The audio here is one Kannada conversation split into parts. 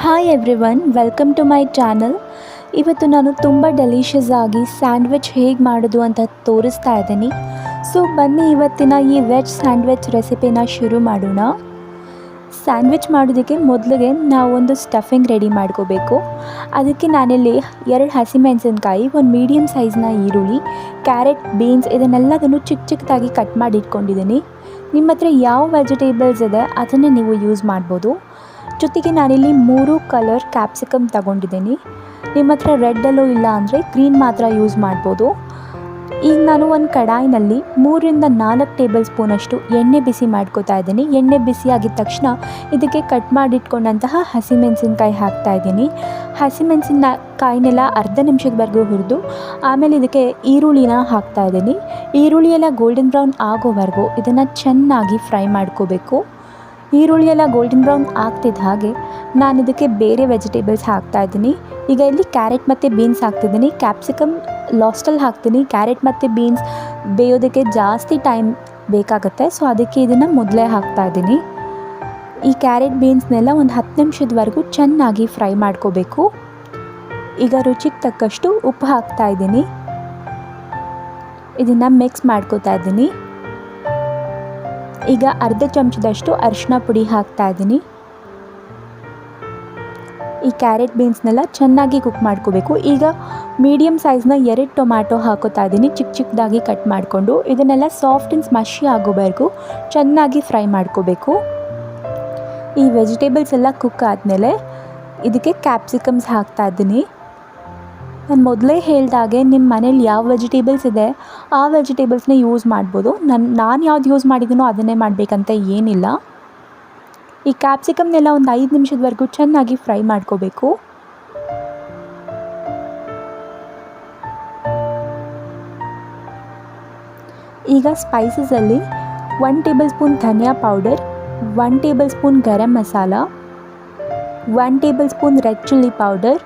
Hi everyone, welcome to my channel. ಇವತ್ತು ನಾನು ತುಂಬ ಡೆಲಿಷಿಯಸ್ ಆಗಿ ಸ್ಯಾಂಡ್ವಿಚ್ ಹೇಗೆ ಮಾಡೋದು ಅಂತ ತೋರಿಸ್ತಾ ಇದ್ದೀನಿ. ಸೊ ಬನ್ನಿ ಇವತ್ತಿನ ಈ ವೆಜ್ ಸ್ಯಾಂಡ್ವಿಚ್ ರೆಸಿಪಿನ ಶುರು ಮಾಡೋಣ. ಸ್ಯಾಂಡ್ವಿಚ್ ಮಾಡೋದಕ್ಕೆ ಮೊದಲಿಗೆ ನಾವೊಂದು ಸ್ಟಫಿಂಗ್ ರೆಡಿ ಮಾಡ್ಕೋಬೇಕು. ಅದಕ್ಕೆ ನಾನಿಲ್ಲಿ 2 ಹಸಿಮೆಣಸಿನ್ಕಾಯಿ, ಒಂದು ಮೀಡಿಯಮ್ ಸೈಜ್ನ ಈರುಳ್ಳಿ, ಕ್ಯಾರೆಟ್, ಬೀನ್ಸ್ ಇದನ್ನೆಲ್ಲದನ್ನು ಚಿಕ್ಕದಾಗಿ ಕಟ್ ಮಾಡಿ ಇಟ್ಕೊಂಡಿದ್ದೀನಿ. ನಿಮ್ಮ ಹತ್ರ ಯಾವ ವೆಜಿಟೇಬಲ್ಸ್ ಇದೆ ಅದನ್ನೇ ನೀವು ಯೂಸ್ ಮಾಡ್ಬೋದು. ಜೊತೆಗೆ ನಾನಿಲ್ಲಿ 3 ಕಲರ್ ಕ್ಯಾಪ್ಸಿಕಮ್ ತಗೊಂಡಿದ್ದೀನಿ. ನಿಮ್ಮ ಹತ್ರ ರೆಡ್ಡಲ್ಲೂ ಇಲ್ಲ ಅಂದರೆ ಗ್ರೀನ್ ಮಾತ್ರ ಯೂಸ್ ಮಾಡ್ಬೋದು. ಈಗ ನಾನು ಒಂದು ಕಡಾಯಿನಲ್ಲಿ 3-4 ಟೇಬಲ್ ಸ್ಪೂನಷ್ಟು ಎಣ್ಣೆ ಬಿಸಿ ಮಾಡ್ಕೋತಾ ಇದ್ದೀನಿ. ಎಣ್ಣೆ ಬಿಸಿ ಆಗಿದ ತಕ್ಷಣ ಇದಕ್ಕೆ ಕಟ್ ಮಾಡಿಟ್ಕೊಂಡಂತಹ ಹಸಿಮೆಣಸಿನ್ಕಾಯಿ ಹಾಕ್ತಾಯಿದ್ದೀನಿ. ಹಸಿಮೆಣಸಿನಕಾಯಿನೆಲ್ಲ ಅರ್ಧ ನಿಮಿಷದವರೆಗೂ ಹುರಿದು ಆಮೇಲೆ ಇದಕ್ಕೆ ಈರುಳ್ಳಿನ ಹಾಕ್ತಾಯಿದ್ದೀನಿ. ಈರುಳ್ಳಿ ಎಲ್ಲ ಗೋಲ್ಡನ್ ಬ್ರೌನ್ ಆಗೋವರೆಗೂ ಇದನ್ನು ಚೆನ್ನಾಗಿ ಫ್ರೈ ಮಾಡ್ಕೋಬೇಕು. ಈರುಳ್ಳಿ ಎಲ್ಲ ಗೋಲ್ಡನ್ ಬ್ರೌನ್ ಆಗ್ತಿದ್ದ ಹಾಗೆ ನಾನು ಇದಕ್ಕೆ ಬೇರೆ ವೆಜಿಟೇಬಲ್ಸ್ ಹಾಕ್ತಾಯಿದ್ದೀನಿ. ಈಗ ಇಲ್ಲಿ ಕ್ಯಾರೆಟ್ ಮತ್ತು ಬೀನ್ಸ್ ಹಾಕ್ತಿದ್ದೀನಿ. ಕ್ಯಾಪ್ಸಿಕಮ್ ಲಾಸ್ಟಲ್ಲಿ ಹಾಕ್ತೀನಿ. ಕ್ಯಾರೆಟ್ ಮತ್ತು ಬೀನ್ಸ್ ಬೇಯೋದಕ್ಕೆ ಜಾಸ್ತಿ ಟೈಮ್ ಬೇಕಾಗುತ್ತೆ, ಸೊ ಅದಕ್ಕೆ ಇದನ್ನು ಮೊದಲೇ ಹಾಕ್ತಾಯಿದ್ದೀನಿ. ಈ ಕ್ಯಾರೆಟ್ ಬೀನ್ಸ್ನೆಲ್ಲ ಒಂದು 10 ನಿಮಿಷದವರೆಗೂ ಚೆನ್ನಾಗಿ ಫ್ರೈ ಮಾಡ್ಕೋಬೇಕು. ಈಗ ರುಚಿಗೆ ತಕ್ಕಷ್ಟು ಉಪ್ಪು ಹಾಕ್ತಾಯಿದ್ದೀನಿ. ಇದನ್ನು ಮಿಕ್ಸ್ ಮಾಡ್ಕೋತಾ ಇದ್ದೀನಿ. ಈಗ ಅರ್ಧ ಚಮಚದಷ್ಟು ಅರಿಶಿನ ಪುಡಿ ಹಾಕ್ತಾಯಿದ್ದೀನಿ. ಈ ಕ್ಯಾರೆಟ್ ಬೀನ್ಸ್ನೆಲ್ಲ ಚೆನ್ನಾಗಿ ಕುಕ್ ಮಾಡ್ಕೋಬೇಕು. ಈಗ ಮೀಡಿಯಮ್ ಸೈಜ್ನ 2 ಟೊಮ್ಯಾಟೊ ಹಾಕೋತಾ ಇದ್ದೀನಿ, ಚಿಕ್ಕದಾಗಿ ಕಟ್ ಮಾಡಿಕೊಂಡು. ಇದನ್ನೆಲ್ಲ ಸಾಫ್ಟ್ ಆ್ಯಂಡ್ ಸ್ಮಶಿ ಆಗೋವರೆಗೂ ಚೆನ್ನಾಗಿ ಫ್ರೈ ಮಾಡ್ಕೋಬೇಕು. ಈ ವೆಜಿಟೇಬಲ್ಸ್ ಎಲ್ಲ ಕುಕ್ ಆದಮೇಲೆ ಇದಕ್ಕೆ ಕ್ಯಾಪ್ಸಿಕಮ್ಸ್ ಹಾಕ್ತಾಯಿದ್ದೀನಿ. ನಾನು ಮೊದಲೇ ಹೇಳಿದಾಗೆ ನಿಮ್ಮ ಮನೇಲಿ ಯಾವ ವೆಜಿಟೇಬಲ್ಸ್ ಇದೆ ಆ ವೆಜಿಟೇಬಲ್ಸ್ನೇ ಯೂಸ್ ಮಾಡ್ಬೋದು. ನಾನು ಯಾವ್ದು ಯೂಸ್ ಮಾಡಿದ್ದೀನೋ ಅದನ್ನೇ ಮಾಡಬೇಕಂತ ಏನಿಲ್ಲ. ಈ ಕ್ಯಾಪ್ಸಿಕಮ್ನೆಲ್ಲ ಒಂದು 5 ನಿಮಿಷದವರೆಗೂ ಚೆನ್ನಾಗಿ ಫ್ರೈ ಮಾಡ್ಕೋಬೇಕು. ಈಗ ಸ್ಪೈಸಸಲ್ಲಿ 1 ಟೇಬಲ್ ಸ್ಪೂನ್ ಧನಿಯಾ powder, 1 tablespoon garam masala, 1 tablespoon red chilli powder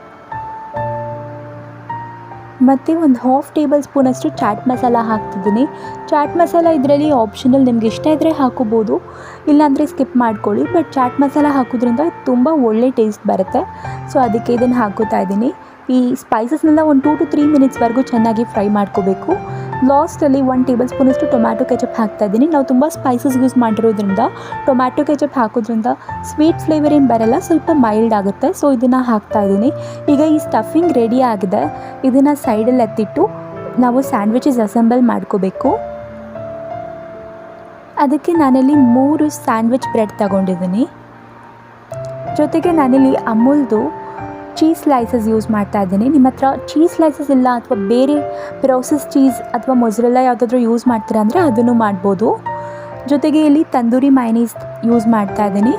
ಮತ್ತು ಒಂದು 1/2 ಟೇಬಲ್ ಸ್ಪೂನಷ್ಟು ಚಾಟ್ ಮಸಾಲ ಹಾಕ್ತಿದ್ದೀನಿ. ಚಾಟ್ ಮಸಾಲ ಇದರಲ್ಲಿ ಆಪ್ಷನಲ್, ನಿಮ್ಗೆ ಇಷ್ಟ ಇದ್ದರೆ ಹಾಕೋಬೋದು, ಇಲ್ಲಾಂದರೆ ಸ್ಕಿಪ್ ಮಾಡ್ಕೊಳ್ಳಿ. ಬಟ್ ಚಾಟ್ ಮಸಾಲ ಹಾಕೋದ್ರಿಂದ ತುಂಬ ಒಳ್ಳೆ ಟೇಸ್ಟ್ ಬರುತ್ತೆ, ಸೊ ಅದಕ್ಕೆ ಇದನ್ನು ಹಾಕೋತಾ ಇದ್ದೀನಿ. ಈ ಸ್ಪೈಸಸ್ನೆಲ್ಲ ಒಂದು 2 to 3 ಮಿನಿಟ್ಸ್ವರೆಗೂ ಚೆನ್ನಾಗಿ ಫ್ರೈ ಮಾಡ್ಕೋಬೇಕು. ಲಾಸ್ಟಲ್ಲಿ 1 ಟೇಬಲ್ ಸ್ಪೂನಷ್ಟು ಟೊಮ್ಯಾಟೊ ಕೆಚಪ್ ಹಾಕ್ತಾಯಿದ್ದೀನಿ. ನಾವು ತುಂಬ ಸ್ಪೈಸಸ್ ಯೂಸ್ ಮಾಡಿರೋದ್ರಿಂದ ಟೊಮ್ಯಾಟೊ ಕೆಚಪ್ ಹಾಕೋದ್ರಿಂದ ಸ್ವೀಟ್ ಫ್ಲೇವರ್ ಏನು ಬರೋಲ್ಲ, ಸ್ವಲ್ಪ ಮೈಲ್ಡ್ ಆಗುತ್ತೆ. ಸೊ ಇದನ್ನು ಹಾಕ್ತಾಯಿದ್ದೀನಿ. ಈಗ ಈ ಸ್ಟಫಿಂಗ್ ರೆಡಿ ಆಗಿದೆ. ಇದನ್ನು ಸೈಡಲ್ಲಿ ಎತ್ತಿಟ್ಟು ನಾವು ಸ್ಯಾಂಡ್ವಿಚಸ್ ಅಸೆಂಬಲ್ ಮಾಡ್ಕೋಬೇಕು. ಅದಕ್ಕೆ ನಾನಿಲ್ಲಿ 3 ಸ್ಯಾಂಡ್ವಿಚ್ ಬ್ರೆಡ್ ತಗೊಂಡಿದ್ದೀನಿ. ಜೊತೆಗೆ ನಾನಿಲ್ಲಿ ಅಮೂಲ್ದು ಚೀಸ್ ಸ್ಲೈಸಸ್ ಯೂಸ್ ಮಾಡ್ತಾ ಇದ್ದೀನಿ. ನಿಮ್ಮ ಹತ್ರ ಚೀಸ್ ಸ್ಲೈಸಸ್ ಇಲ್ಲ ಅಥವಾ ಬೇರೆ ಪ್ರೋಸೆಸ್ ಚೀಸ್ ಅಥವಾ ಮೊಸರೆಲ್ಲ ಯಾವುದಾದ್ರೂ ಯೂಸ್ ಮಾಡ್ತೀರಾ ಅಂದರೆ ಅದನ್ನು ಮಾಡ್ಬೋದು. ಜೊತೆಗೆ ಇಲ್ಲಿ ತಂದೂರಿ ಮೈನೀಸ್ ಯೂಸ್ ಮಾಡ್ತಾ ಇದ್ದೀನಿ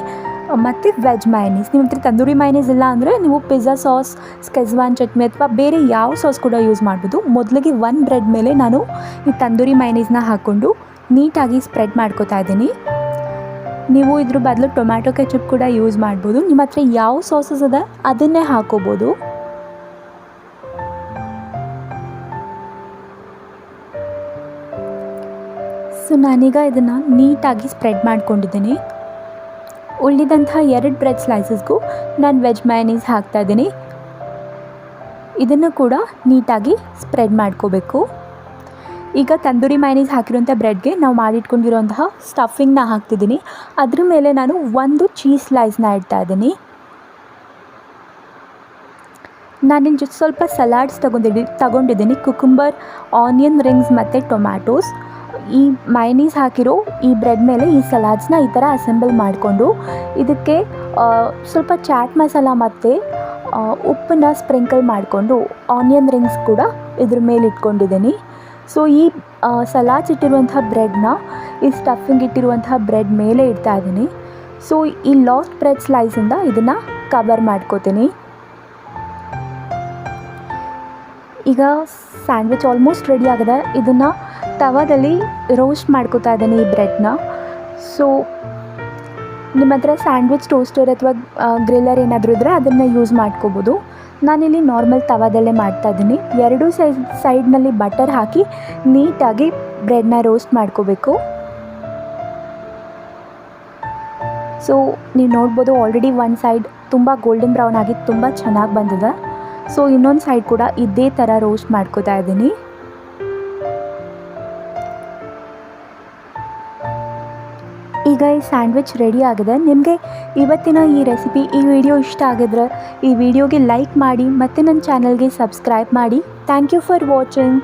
ಮತ್ತು ವೆಜ್ ಮೈನೀಸ್. ನಿಮ್ಮ ಹತ್ರ ತಂದೂರಿ ಮೈನೀಸ್ ಇಲ್ಲ ಅಂದರೆ ನೀವು ಪಿಜ್ಜಾ ಸಾಸ್, ಸ್ಕೆಜ್ವಾನ್ ಚಟ್ನಿ ಅಥವಾ ಬೇರೆ ಯಾವ ಸಾಸ್ ಕೂಡ ಯೂಸ್ ಮಾಡ್ಬೋದು. ಮೊದಲಿಗೆ 1 ಬ್ರೆಡ್ ಮೇಲೆ ನಾನು ಈ ತಂದೂರಿ ಮೈನೀಸ್ನ ಹಾಕ್ಕೊಂಡು ನೀಟಾಗಿ ಸ್ಪ್ರೆಡ್ ಮಾಡ್ಕೋತಾ ಇದ್ದೀನಿ. ನೀವು ಇದ್ರ ಬದಲು ಟೊಮ್ಯಾಟೊ ಕೆಚಪ್ ಕೂಡ ಯೂಸ್ ಮಾಡ್ಬೋದು. ನಿಮ್ಮ ಹತ್ರ ಯಾವ ಸಾಸಸ್ ಇದೆ ಅದನ್ನೇ ಹಾಕೋಬೋದು. ಸೊ ನಾನೀಗ ಇದನ್ನು ನೀಟಾಗಿ ಸ್ಪ್ರೆಡ್ ಮಾಡ್ಕೊಂಡಿದ್ದೀನಿ. ಉಳಿದಂಥ 2 ಬ್ರೆಡ್ ಸ್ಲೈಸಸ್ಗೂ ನಾನು ವೆಜ್ ಮಯೋನೀಸ್ ಹಾಕ್ತಾಯಿದ್ದೀನಿ. ಇದನ್ನು ಕೂಡ ನೀಟಾಗಿ ಸ್ಪ್ರೆಡ್ ಮಾಡ್ಕೋಬೇಕು. ಈಗ ತಂದೂರಿ ಮಯೋನೀಸ್ ಹಾಕಿರೋಂಥ ಬ್ರೆಡ್ಗೆ ನಾವು ಮಾಡಿಟ್ಕೊಂಡಿರೋಂತಹ ಸ್ಟಫಿಂಗ್ನ ಹಾಕ್ತಿದ್ದೀನಿ. ಅದ್ರ ಮೇಲೆ ನಾನು 1 ಚೀಸ್ ಸ್ಲೈಸ್ನ ಇಡ್ತಾಯಿದ್ದೀನಿ. ನಾನಿಲ್ಲಿ ಜೊತೆ ಸ್ವಲ್ಪ ಸಲಾಡ್ಸ್ ತಗೊಂಡಿದ್ದೀನಿ. ಕುಕುಂಬರ್, ಆನಿಯನ್ ರಿಂಗ್ಸ್ ಮತ್ತು ಟೊಮ್ಯಾಟೋಸ್. ಈ ಮಯೋನೀಸ್ ಹಾಕಿರೋ ಈ ಬ್ರೆಡ್ ಮೇಲೆ ಈ ಸಲಾಡ್ಸ್ನ ಈ ಥರ ಅಸೆಂಬಲ್ ಮಾಡಿಕೊಂಡು ಇದಕ್ಕೆ ಸ್ವಲ್ಪ ಚಾಟ್ ಮಸಾಲ ಮತ್ತು ಉಪ್ಪನ್ನ ಸ್ಪ್ರಿಂಕಲ್ ಮಾಡಿಕೊಂಡು ಆನಿಯನ್ ರಿಂಗ್ಸ್ ಕೂಡ ಇದ್ರ ಮೇಲೆ ಇಟ್ಕೊಂಡಿದ್ದೀನಿ. ಸೊ ಈ ಸಲಾಡ್ಸ್ ಇಟ್ಟಿರುವಂಥ ಬ್ರೆಡ್ನ ಈ ಸ್ಟಫಿಂಗ್ ಇಟ್ಟಿರುವಂತಹ ಬ್ರೆಡ್ ಮೇಲೆ ಇಡ್ತಾ ಇದ್ದೀನಿ. ಸೊ ಈ ಲಾಸ್ಟ್ ಬ್ರೆಡ್ ಸ್ಲೈಸಿಂದ ಇದನ್ನು ಕವರ್ ಮಾಡ್ಕೋತೀನಿ. ಈಗ ಸ್ಯಾಂಡ್ವಿಚ್ ಆಲ್ಮೋಸ್ಟ್ ರೆಡಿ ಆಗಿದೆ. ಇದನ್ನು ತವಾದಲ್ಲಿ ರೋಸ್ಟ್ ಮಾಡ್ಕೋತಾ ಇದ್ದೀನಿ ಈ ಬ್ರೆಡ್ನ. ಸೊ ನಿಮ್ಮ ಹತ್ರ ಸ್ಯಾಂಡ್ವಿಚ್ ಟೋಸ್ಟರ್ ಅಥವಾ ಗ್ರಿಲ್ಲರ್ ಏನಾದರೂ ಇದ್ದರೆ ಅದನ್ನು ಯೂಸ್ ಮಾಡ್ಕೋಬೋದು. ನಾನಿಲ್ಲಿ ನಾರ್ಮಲ್ ತವಾದಲ್ಲೇ ಮಾಡ್ತಾಯಿದ್ದೀನಿ. 2 ಸೈಡ್ನಲ್ಲಿ ಬಟರ್ ಹಾಕಿ ನೀಟಾಗಿ ಬ್ರೆಡ್ನ ರೋಸ್ಟ್ ಮಾಡ್ಕೋಬೇಕು. ಸೊ ನೀವು ನೋಡ್ಬೋದು ಆಲ್ರೆಡಿ 1 ಸೈಡ್ ತುಂಬ ಗೋಲ್ಡನ್ ಬ್ರೌನ್ ಆಗಿ ತುಂಬ ಚೆನ್ನಾಗಿ ಬಂದಿದೆ. ಸೊ ಇನ್ನೊಂದು ಸೈಡ್ ಕೂಡ ಇದೇ ಥರ ರೋಸ್ಟ್ ಮಾಡ್ಕೋತಾ ಇದ್ದೀನಿ. ಈಗ ಈ ಸ್ಯಾಂಡ್ವಿಚ್ ರೆಡಿ ಆಗಿದೆ. ನಿಮಗೆ ಇವತ್ತಿನ ಈ ರೆಸಿಪಿ, ಈ ವಿಡಿಯೋ ಇಷ್ಟ ಆಗಿದ್ರೆ ಈ ವಿಡಿಯೋಗೆ ಲೈಕ್ ಮಾಡಿ ಮತ್ತು ನನ್ನ ಚಾನಲ್ಗೆ ಸಬ್ಸ್ಕ್ರೈಬ್ ಮಾಡಿ. Thank you for watching.